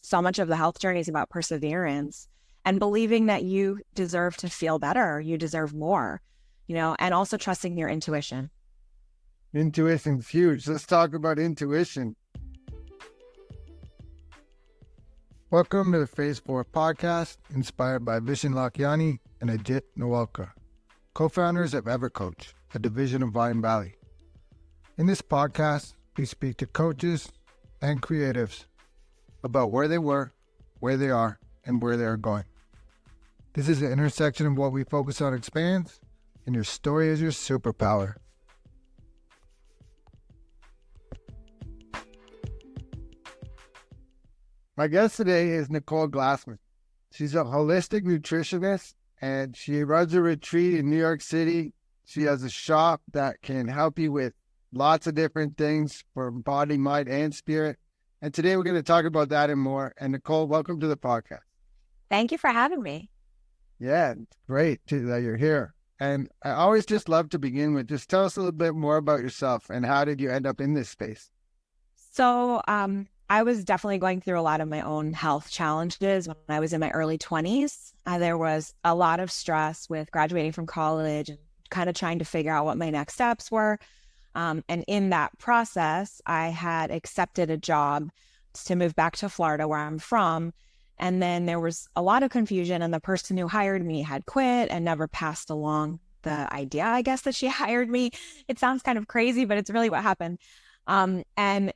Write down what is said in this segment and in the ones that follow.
so much of the health journey is about perseverance and believing that you deserve to feel better, you deserve more, and also trusting your intuition. Intuition's huge. Let's talk about intuition. Welcome to the Phase 4 podcast, inspired by Vishen Lakhiani and Ajit Nawalkar, co-founders of EverCoach, a division of Vine Valley. In this podcast, we speak to coaches and creatives about where they were, where they are, and where they are going. This is the intersection of what we focus on expands, and your story is your superpower. My guest today is Nicole Glassman. She's a holistic nutritionist, and she runs a retreat in New York City. She has a shop that can help you with lots of different things for body, mind, and spirit. And today we're going to talk about that and more. And Nicole, welcome to the podcast. Thank you for having me. Yeah, it's great that you're here. And I always just love to begin with, just tell us a little bit more about yourself and how did you end up in this space? So I was definitely going through a lot of my own health challenges when I was in my early 20s. There was a lot of stress with graduating from college and kind of trying to figure out what my next steps were. And in that process, I had accepted a job to move back to Florida, where I'm from. And then there was a lot of confusion, and the person who hired me had quit and never passed along the idea, I guess, that she hired me. It sounds kind of crazy, but it's really what happened. And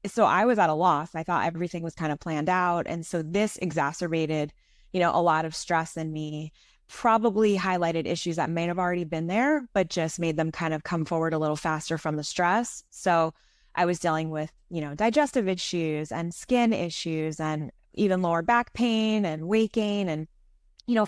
so I was at a loss. I thought everything was kind of planned out. And so this exacerbated, a lot of stress in me, probably highlighted issues that may have already been there, but just made them kind of come forward a little faster from the stress. So I was dealing with, digestive issues and skin issues and even lower back pain and weight gain and,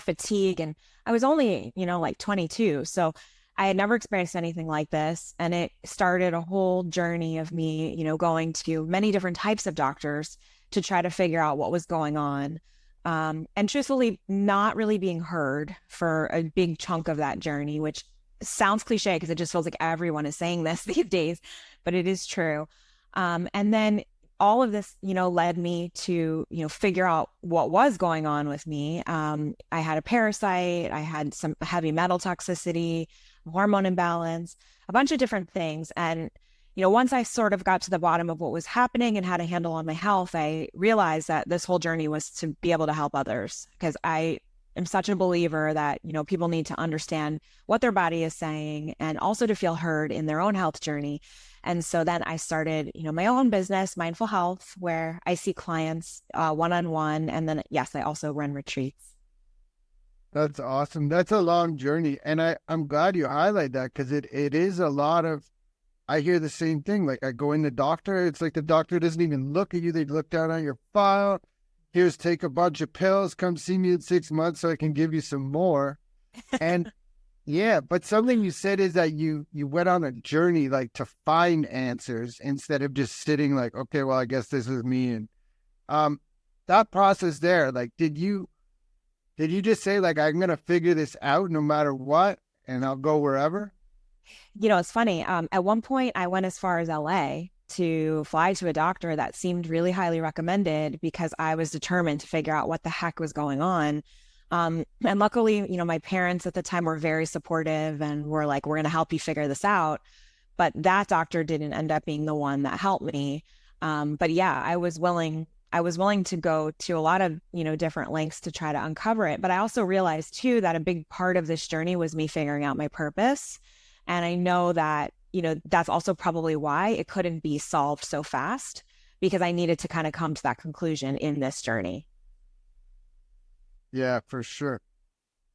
fatigue. And I was only, like 22. So I had never experienced anything like this. And it started a whole journey of me, going to many different types of doctors to try to figure out what was going on. And truthfully, not really being heard for a big chunk of that journey, which sounds cliche because it just feels like everyone is saying this these days, but it is true. And then all of this, led me to, figure out what was going on with me. I had a parasite, I had some heavy metal toxicity, hormone imbalance, a bunch of different things. And, once I sort of got to the bottom of what was happening and had a handle on my health, I realized that this whole journey was to be able to help others, because I am such a believer that, people need to understand what their body is saying and also to feel heard in their own health journey. And so then I started, my own business, Mindful Health, where I see clients one-on-one. And then, yes, I also run retreats. That's awesome. That's a long journey. And I'm glad you highlight that, because it is a lot of, I hear the same thing. Like, I go in the doctor, it's like the doctor doesn't even look at you. They look down on your file. Here's, take a bunch of pills, come see me in 6 months so I can give you some more. And yeah, but something you said is that you went on a journey, like, to find answers instead of just sitting like, okay, well, I guess this is me. And that process there, like, did you just say, like, I'm going to figure this out no matter what, and I'll go wherever? It's funny. At one point, I went as far as LA to fly to a doctor that seemed really highly recommended, because I was determined to figure out what the heck was going on. And luckily, my parents at the time were very supportive and were like, we're going to help you figure this out. But that doctor didn't end up being the one that helped me. But yeah, I was willing to go to a lot of, different lengths to try to uncover it. But I also realized too, that a big part of this journey was me figuring out my purpose. And I know that, that's also probably why it couldn't be solved so fast, because I needed to kind of come to that conclusion in this journey. Yeah, for sure.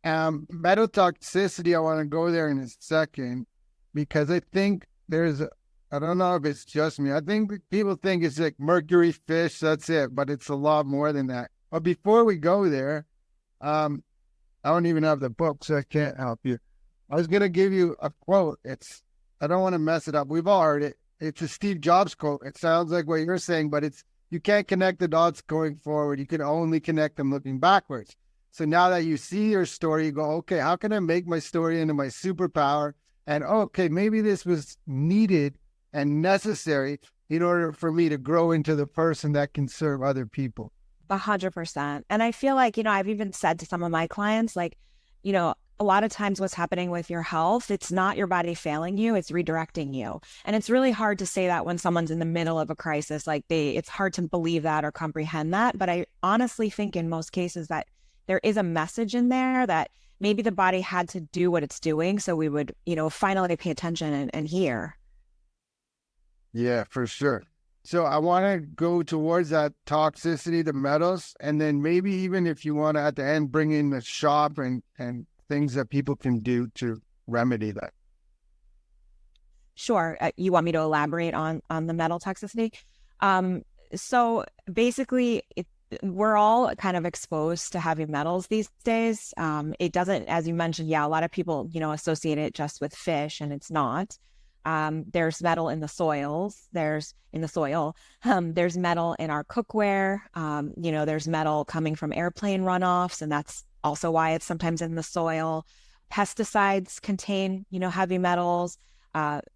Metal toxicity, I want to go there in a second, because I think I don't know if it's just me. I think people think it's like mercury, fish, that's it, but it's a lot more than that. But before we go there, I don't even have the book, so I can't help you. I was going to give you a quote. I don't want to mess it up. We've all heard it. It's a Steve Jobs quote. It sounds like what you're saying, but you can't connect the dots going forward. You can only connect them looking backwards. So now that you see your story, you go, okay, how can I make my story into my superpower? And okay, maybe this was needed and necessary in order for me to grow into the person that can serve other people. 100%. And I feel like, I've even said to some of my clients, like, a lot of times what's happening with your health, it's not your body failing you, it's redirecting you. And it's really hard to say that when someone's in the middle of a crisis, like it's hard to believe that or comprehend that. But I honestly think in most cases that there is a message in there that maybe the body had to do what it's doing. So we would, finally pay attention and hear. Yeah, for sure. So I want to go towards that toxicity, the metals, and then maybe even if you want to at the end bring in the shop and things that people can do to remedy that. Sure. You want me to elaborate on the metal toxicity? So basically, we're all kind of exposed to heavy metals these days. It doesn't, as you mentioned, yeah, a lot of people, associate it just with fish, and it's not. There's metal in the soils. There's in the soil. There's metal in our cookware. There's metal coming from airplane runoffs, and that's also why it's sometimes in the soil. Pesticides contain, heavy metals.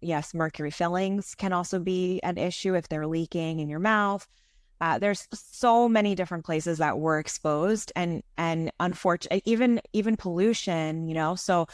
Yes, mercury fillings can also be an issue if they're leaking in your mouth. There's so many different places that we're exposed, and unfortunately, even pollution. So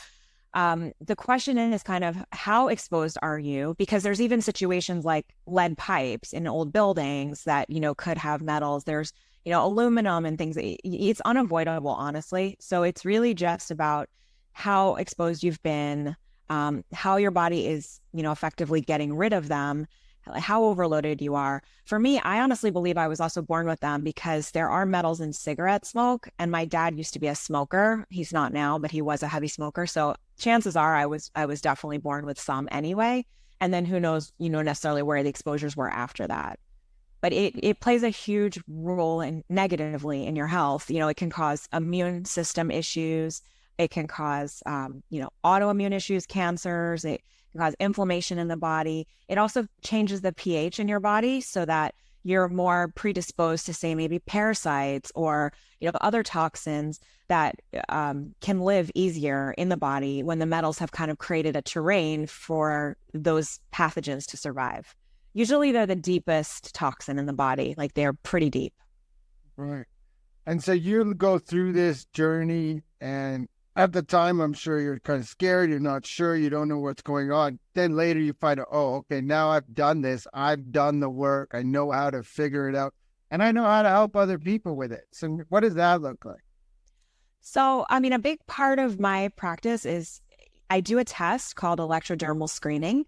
the question is kind of how exposed are you? Because there's even situations like lead pipes in old buildings that, could have metals. There's, aluminum and things. It's unavoidable, honestly. So it's really just about how exposed you've been, how your body is, effectively getting rid of them, how overloaded you are. For me, I honestly believe I was also born with them because there are metals in cigarette smoke. And my dad used to be a smoker. He's not now, but he was a heavy smoker. So chances are I was definitely born with some anyway. And then who knows, necessarily where the exposures were after that. But it plays a huge role negatively in your health. It can cause immune system issues. It can cause, autoimmune issues, cancers. It can cause inflammation in the body. It also changes the pH in your body so that you're more predisposed to, say, maybe parasites or, other toxins that can live easier in the body when the metals have kind of created a terrain for those pathogens to survive. Usually they're the deepest toxin in the body, like they're pretty deep. Right. And so you go through this journey, and at the time, I'm sure you're kind of scared. You're not sure. You don't know what's going on. Then later you find out, oh, okay, now I've done this. I've done the work. I know how to figure it out. And I know how to help other people with it. So what does that look like? So, a big part of my practice is I do a test called electrodermal screening.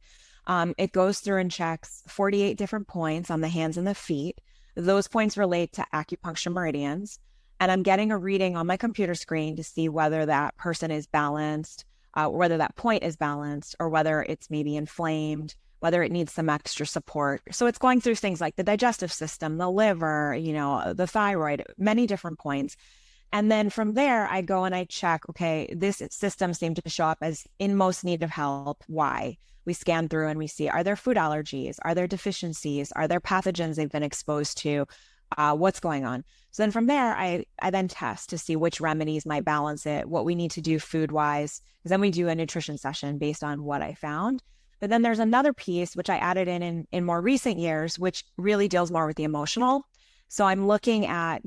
It goes through and checks 48 different points on the hands and the feet. Those points relate to acupuncture meridians. And I'm getting a reading on my computer screen to see whether that person is balanced, whether that point is balanced, or whether it's maybe inflamed, whether it needs some extra support. So it's going through things like the digestive system, the liver, the thyroid, many different points. And then from there, I go and I check, okay, this system seemed to show up as in most need of help. Why? We scan through and we see, are there food allergies? Are there deficiencies? Are there pathogens they've been exposed to? What's going on? So then from there, I then test to see which remedies might balance it, what we need to do food wise. Because then we do a nutrition session based on what I found. But then there's another piece, which I added in more recent years, which really deals more with the emotional. So I'm looking at,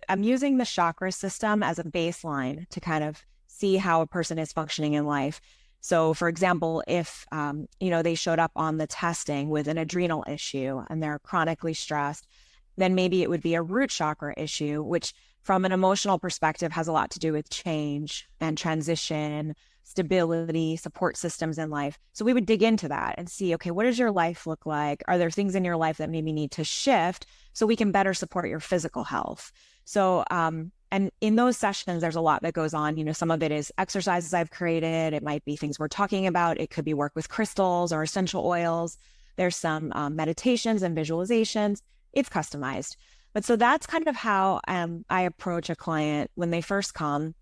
I'm using the chakra system as a baseline to kind of see how a person is functioning in life. So for example, if, they showed up on the testing with an adrenal issue and they're chronically stressed, then maybe it would be a root chakra issue, which from an emotional perspective has a lot to do with change and transition, stability, support systems in life. So we would dig into that and see, okay, what does your life look like? Are there things in your life that maybe need to shift so we can better support your physical health? So, and in those sessions, there's a lot that goes on. Some of it is exercises I've created. It might be things we're talking about. It could be work with crystals or essential oils. There's some meditations and visualizations. It's customized. But so that's kind of how I approach a client when they first come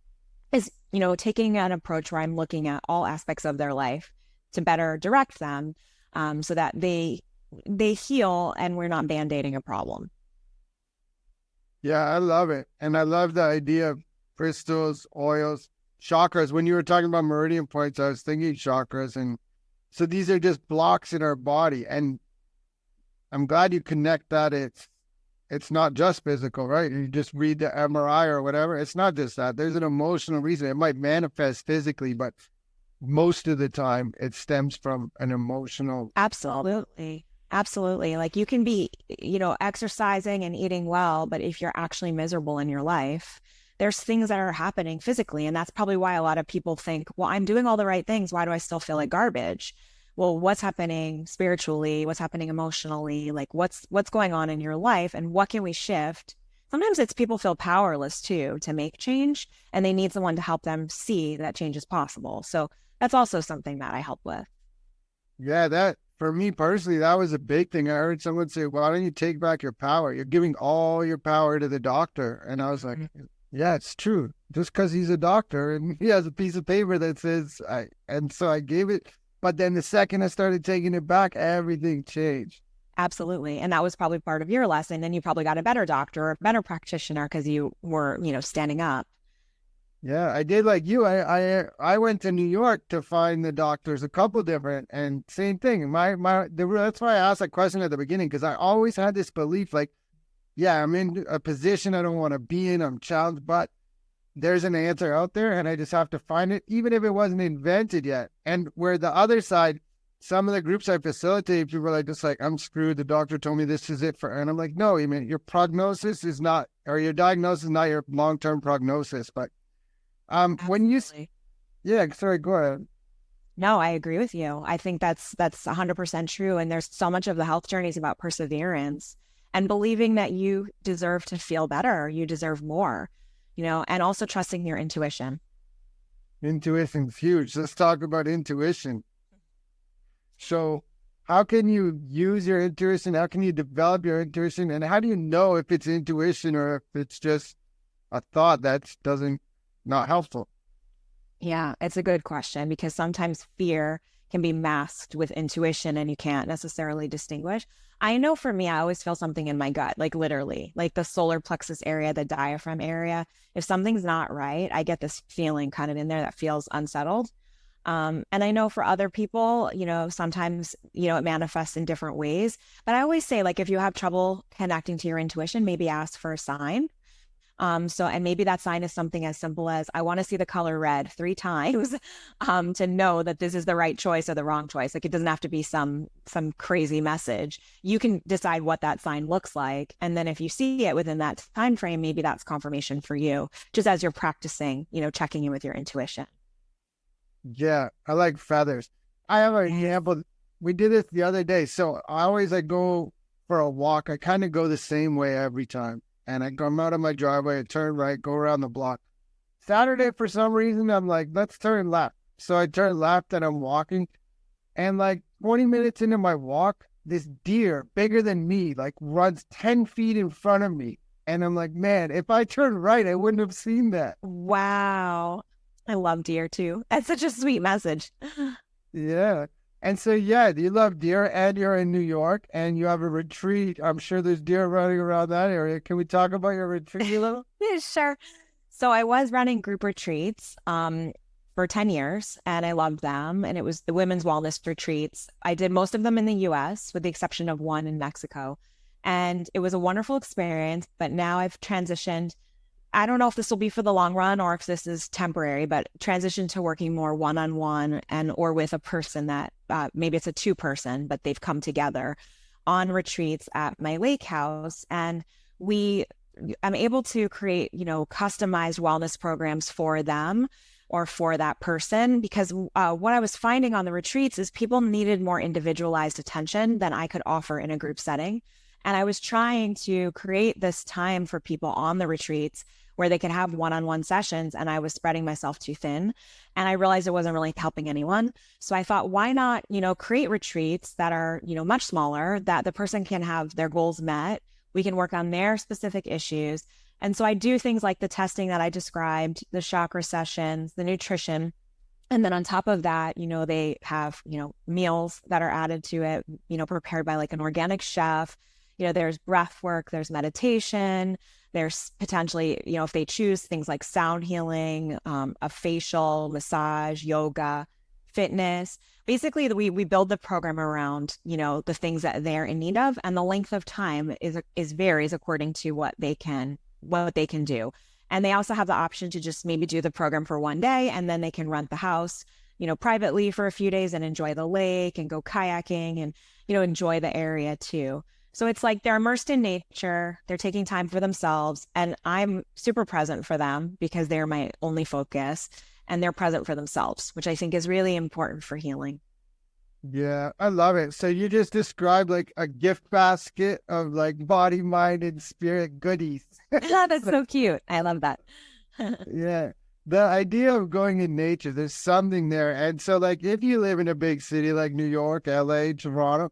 is, taking an approach where I'm looking at all aspects of their life to better direct them so that they heal and we're not band-aiding a problem. Yeah, I love it. And I love the idea of crystals, oils, chakras. When you were talking about meridian points, I was thinking chakras. And so these are just blocks in our body. And I'm glad you connect that. it's not just physical, right? You just read the MRI or whatever. It's not just that. There's an emotional reason. It might manifest physically, but most of the time it stems from an emotional. Absolutely. Absolutely. Like you can be, exercising and eating well, but if you're actually miserable in your life, there's things that are happening physically. And that's probably why a lot of people think, well, I'm doing all the right things. Why do I still feel like garbage? Well, what's happening spiritually? What's happening emotionally? Like what's going on in your life and what can we shift? Sometimes it's people feel powerless too to make change and they need someone to help them see that change is possible. So that's also something that I help with. Yeah, that for me personally, that was a big thing. I heard someone say, why don't you take back your power? You're giving all your power to the doctor. And I was like, yeah, it's true. Just because he's a doctor and he has a piece of paper that says, and so I gave it. But then the second I started taking it back, everything changed. Absolutely. And that was probably part of your lesson. And you probably got a better doctor or a better practitioner because you were, standing up. Yeah, I did like you. I went to New York to find the doctors, a couple different, and same thing. That's why I asked that question at the beginning, because I always had this belief, like, yeah, I'm in a position I don't want to be in. I'm challenged, but there's an answer out there, and I just have to find it, even if it wasn't invented yet. And where the other side, some of the groups I facilitate, people are like, just like, I'm screwed. The doctor told me this is it for, and I'm like, no, you mean your prognosis is not, or your diagnosis is not your long-term prognosis, but when you, Absolutely. yeah, sorry, go ahead. No, I agree with you. I think that's 100% true. And there's so much of the health journey is about perseverance and believing that you deserve to feel better, you deserve more, and also trusting your intuition. Intuition's huge. Let's talk about intuition. So, how can you use your intuition? How can you develop your intuition? And how do you know if it's intuition or if it's just a thought that doesn't not helpful? Yeah, it's a good question because sometimes fear can be masked with intuition and you can't necessarily distinguish. I know for me, I always feel something in my gut, like literally, like the solar plexus area, the diaphragm area. If something's not right, I get this feeling kind of in there that feels unsettled. And I know for other people, sometimes, it manifests in different ways. But I always say, like, if you have trouble connecting to your intuition, maybe ask for a sign. And maybe that sign is something as simple as I want to see the color red 3 times to know that this is the right choice or the wrong choice. Like it doesn't have to be some crazy message. You can decide what that sign looks like. And then if you see it within that time frame, maybe that's confirmation for you, just as you're practicing, checking in with your intuition. Yeah, I like feathers. I have an example. We did this the other day. So I always go for a walk. I kind of go the same way every time. And I come out of my driveway, I turn right, go around the block. Saturday, for some reason, I'm like, let's turn left. So I turn left and I'm walking. And like 20 minutes into my walk, this deer, bigger than me, like runs 10 feet in front of me. And I'm like, man, if I turned right, I wouldn't have seen that. Wow. I love deer too. That's such a sweet message. Yeah. And so, yeah, you love deer and you're in New York and you have a retreat. I'm sure there's deer running around that area. Can we talk about your retreat a little? Yeah, sure. So I was running group retreats for 10 years and I loved them. And it was the women's wellness retreats. I did most of them in the US with the exception of one in Mexico. And it was a wonderful experience. But now I've transitioned. I don't know if this will be for the long run or if this is temporary, but transition to working more one-on-one and or with a person that maybe it's a 2-person, but they've come together on retreats at my lake house. And I'm able to create, customized wellness programs for them or for that person, because what I was finding on the retreats is people needed more individualized attention than I could offer in a group setting. And I was trying to create this time for people on the retreats where they could have one-on-one sessions, and I was spreading myself too thin. And I realized it wasn't really helping anyone. So I thought, why not, create retreats that are, much smaller, that the person can have their goals met. We can work on their specific issues. And so I do things like the testing that I described, the chakra sessions, the nutrition. And then on top of that, they have, meals that are added to it, prepared by like an organic chef. There's breath work, there's meditation, there's potentially, if they choose things like sound healing, a facial, massage, yoga, fitness. Basically, we build the program around, the things that they're in need of, and the length of time is varies according to what they can do. And they also have the option to just maybe do the program for one day, and then they can rent the house, privately for a few days and enjoy the lake and go kayaking and, enjoy the area too. So it's like they're immersed in nature, they're taking time for themselves, and I'm super present for them because they're my only focus, and they're present for themselves, which I think is really important for healing. Yeah, I love it. So you just described like a gift basket of like body, mind, and spirit goodies. That's so cute. I love that. Yeah. The idea of going in nature, there's something there. And so like if you live in a big city like New York, LA, Toronto,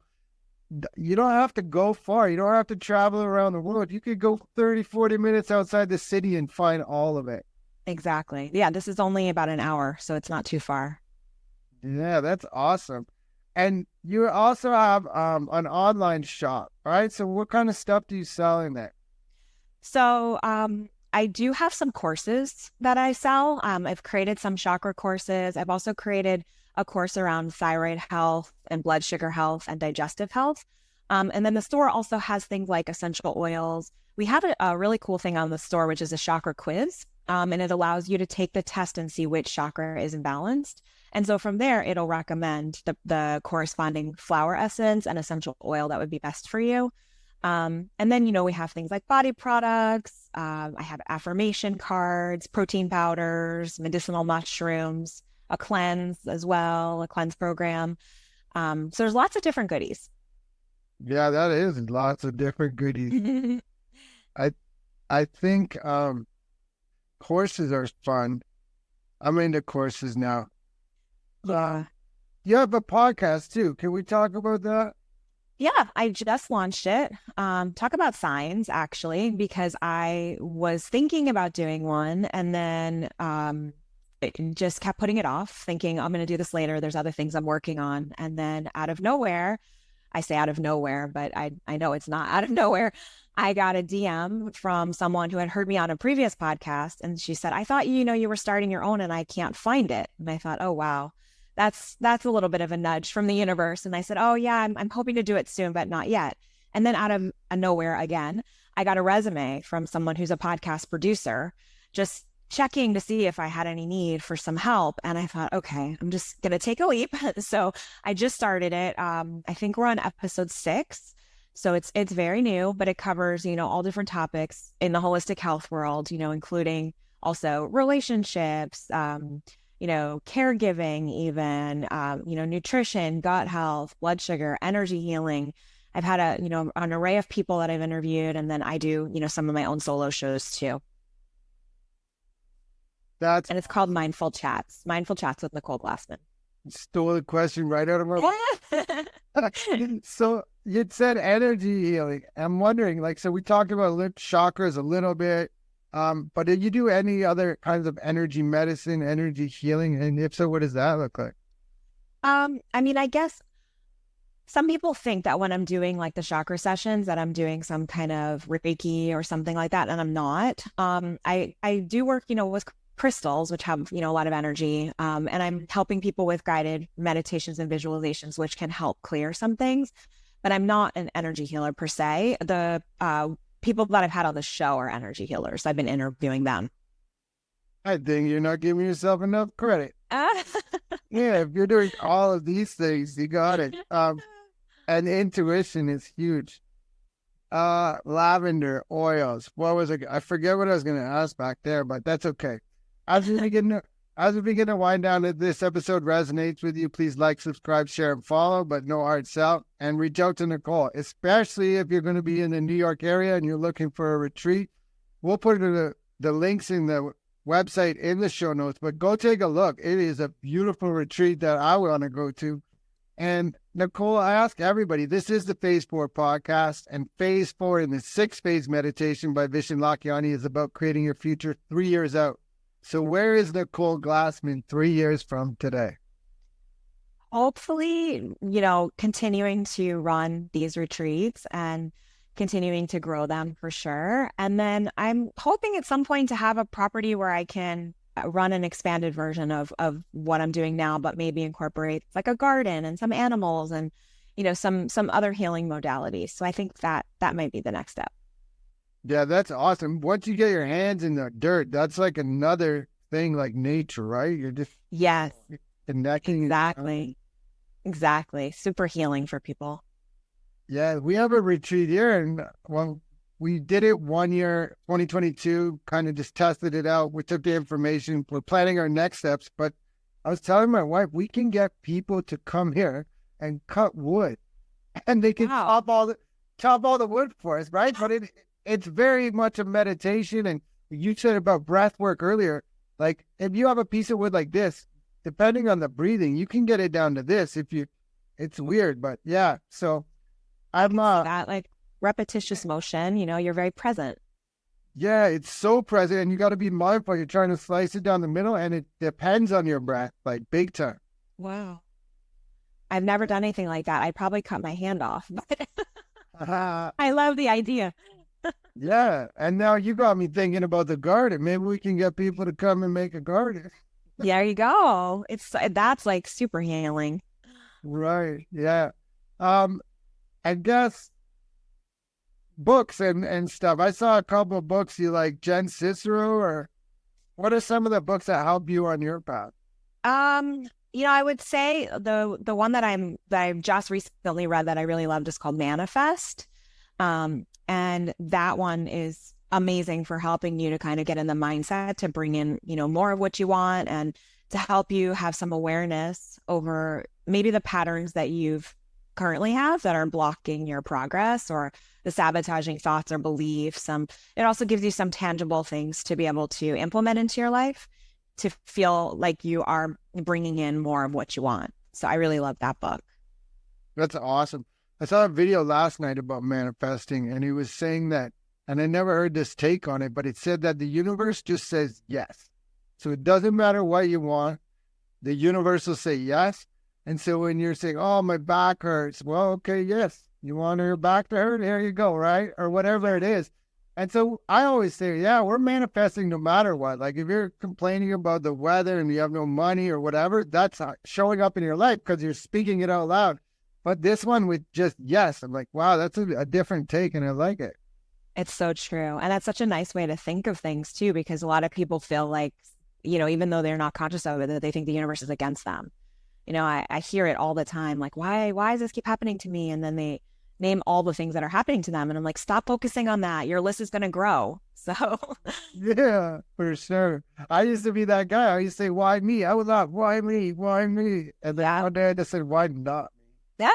you don't have to go far. You don't have to travel around the world. You could go 30, 40 minutes outside the city and find all of it. Exactly. Yeah, this is only about an hour, so it's not too far. Yeah, that's awesome. And you also have an online shop, right? So what kind of stuff do you sell in there? So I do have some courses that I sell. I've created some chakra courses. I've also created a course around thyroid health and blood sugar health and digestive health. And then the store also has things like essential oils. We have a really cool thing on the store, which is a chakra quiz. And it allows you to take the test and see which chakra is imbalanced. And so from there, it'll recommend the corresponding flower essence and essential oil that would be best for you. And then, we have things like body products. I have affirmation cards, protein powders, medicinal mushrooms, a cleanse as well, a cleanse program. So there's lots of different goodies. Yeah, that is lots of different goodies. I I think courses are fun. I'm into courses now. Yeah. You have a podcast too. Can we talk about that? Yeah, I just launched it. Talk about signs, actually, because I was thinking about doing one, and then it just kept putting it off, thinking I'm going to do this later. There's other things I'm working on. And then out of nowhere, I say out of nowhere, but I know it's not out of nowhere. I got a DM from someone who had heard me on a previous podcast, and she said, "I thought you were starting your own, and I can't find it." And I thought, "Oh wow, that's a little bit of a nudge from the universe." And I said, "Oh yeah, I'm hoping to do it soon, but not yet." And then out of nowhere again, I got a resume from someone who's a podcast producer, just checking to see if I had any need for some help. And I thought, okay, I'm just gonna take a leap. So I just started it. I think we're on episode 6. So it's very new, but it covers, all different topics in the holistic health world, including also relationships, caregiving, even, nutrition, gut health, blood sugar, energy healing. I've had an array of people that I've interviewed, and then I do, some of my own solo shows too. That's And it's called Mindful Chats with Nicole Glassman. stole the question right out of my So you said energy healing. I'm wondering, so we talked about chakras a little bit, but did you do any other kinds of energy medicine, energy healing? And if so, what does that look like? I guess some people think that when I'm doing like the chakra sessions that I'm doing some kind of Reiki or something like that, and I'm not. I do work, with crystals, which have, a lot of energy. And I'm helping people with guided meditations and visualizations, which can help clear some things. But I'm not an energy healer per se. The people that I've had on the show are energy healers. I've been interviewing them. I think you're not giving yourself enough credit. Yeah, if you're doing all of these things, you got it. And intuition is huge. Lavender oils. What was it? I forget what I was going to ask back there, but that's okay. As we begin to wind down, if this episode resonates with you, please like, subscribe, share, and follow, but no hard sell. And reach out to Nicole, especially if you're going to be in the New York area and you're looking for a retreat. We'll put the links in the website in the show notes, but go take a look. It is a beautiful retreat that I want to go to. And Nicole, I ask everybody, this is the Phase 4 podcast, and Phase 4 in the 6-phase meditation by Vishen Lakhiani is about creating your future 3 years out. So where is Nicole Glassman 3 years from today? Hopefully, continuing to run these retreats and continuing to grow them for sure. And then I'm hoping at some point to have a property where I can run an expanded version of what I'm doing now, but maybe incorporate like a garden and some animals and, some other healing modalities. So I think that might be the next step. Yeah, that's awesome. Once you get your hands in the dirt, that's like another thing like nature, right? You're just Yes, connecting. exactly. Exactly. Super healing for people. Yeah, we have a retreat here, and well, we did it 1 year, 2022, kind of just tested it out. We took the information. We're planning our next steps, but I was telling my wife, we can get people to come here and cut wood, and they can Wow. chop all the wood for us, right? But it's very much a meditation, and you said about breath work earlier. Like if you have a piece of wood like this, depending on the breathing, you can get it down to this. It's weird, but yeah. So I'm That like repetitious motion, you're very present. yeah, it's so present, and you got to be mindful. You're trying to slice it down the middle, and it depends on your breath, like big time. Wow. I've never done anything like that. I'd probably cut my hand off, but I love the idea. Yeah, and now you got me thinking about the garden. Maybe we can get people to come and make a garden. There you go. That's like super healing. Right. Yeah. I guess books and stuff. I saw a couple of books you like, Jen Cicero, or what are some of the books that help you on your path? I would say the one that I've just recently read that I really loved is called Manifest. And that one is amazing for helping you to kind of get in the mindset to bring in, more of what you want and to help you have some awareness over maybe the patterns that you've currently have that are blocking your progress or the sabotaging thoughts or beliefs. It also gives you some tangible things to be able to implement into your life to feel like you are bringing in more of what you want. So I really love that book. That's awesome. I saw a video last night about manifesting, and he was saying that, and I never heard this take on it, but it said that the universe just says yes. So it doesn't matter what you want, the universe will say yes. And so when you're saying, oh, my back hurts, well, okay, yes. You want your back to hurt? Here you go, right? Or whatever it is. And so I always say, yeah, we're manifesting no matter what. Like if you're complaining about the weather and you have no money or whatever, that's showing up in your life because you're speaking it out loud. But this one with just yes, I'm like, wow, that's a different take and I like it. It's so true. And that's such a nice way to think of things too, because a lot of people feel like, even though they're not conscious of it, that they think the universe is against them. I hear it all the time, like, why does this keep happening to me? And then they name all the things that are happening to them. And I'm like, stop focusing on that. Your list is going to grow. So yeah, for sure. I used to be that guy. I used to say, why me? I was like, why me? Why me? And then one day I just said, why not? Yeah,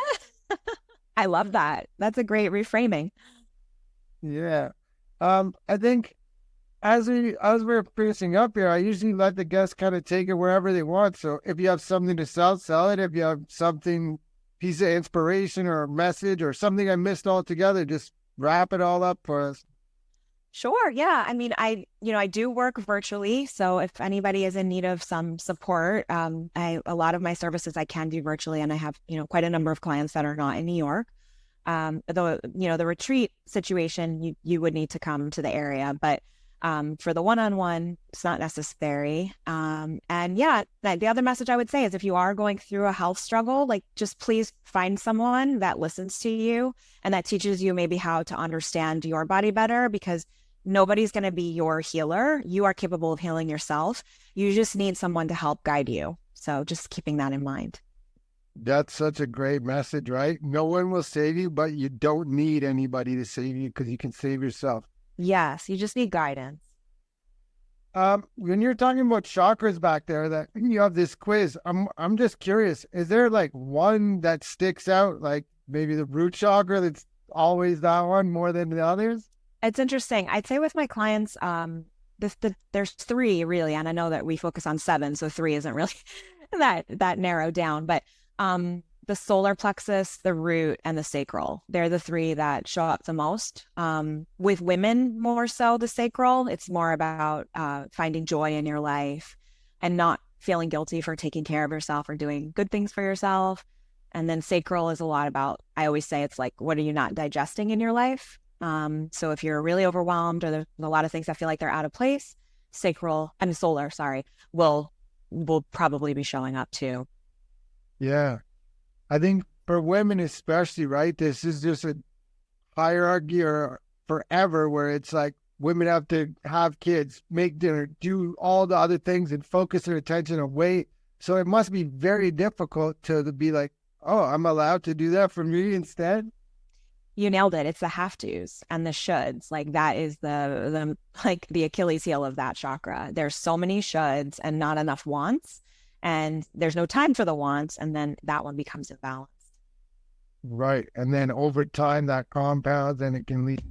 I love that. That's a great reframing. Yeah. I think as we're finishing up here, I usually let the guests kind of take it wherever they want. So if you have something to sell it. If you have something, piece of inspiration or a message or something I missed altogether, just wrap it all up for us. Sure. Yeah. I mean, I do work virtually. So if anybody is in need of some support, a lot of my services I can do virtually, and I have, quite a number of clients that are not in New York. The retreat situation, you would need to come to the area, but for the one-on-one, it's not necessary. And yeah, the other message I would say is if you are going through a health struggle, like just please find someone that listens to you and that teaches you maybe how to understand your body better, because nobody's going to be your healer. You are capable of healing yourself. You just need someone to help guide you. So just keeping that in mind. That's such a great message, right? No one will save you, but you don't need anybody to save you because you can save yourself. Yes, you just need guidance. When you're talking about chakras back there, that you have this quiz, I'm just curious, is there like one that sticks out, like maybe the root chakra that's always that one more than the others? It's interesting. I'd say with my clients, there's three really, and I know that we focus on 7, so 3 isn't really that narrowed down, but the solar plexus, the root, and the sacral. They're the 3 that show up the most. With women, more so the sacral. It's more about finding joy in your life and not feeling guilty for taking care of yourself or doing good things for yourself. And then sacral is a lot about, I always say it's like, what are you not digesting in your life? So if you're really overwhelmed or there's a lot of things that feel like they're out of place, sacral and solar, sorry, will probably be showing up too. Yeah. I think for women especially, right? This is just a hierarchy or forever where it's like women have to have kids, make dinner, do all the other things and focus their attention on weight. So it must be very difficult to be like, oh, I'm allowed to do that for me instead. You nailed it. It's the have tos and the shoulds. Like that is the like the Achilles heel of that chakra. There's so many shoulds and not enough wants, and there's no time for the wants, and then that one becomes imbalanced. Right. And then over time that compounds and it can lead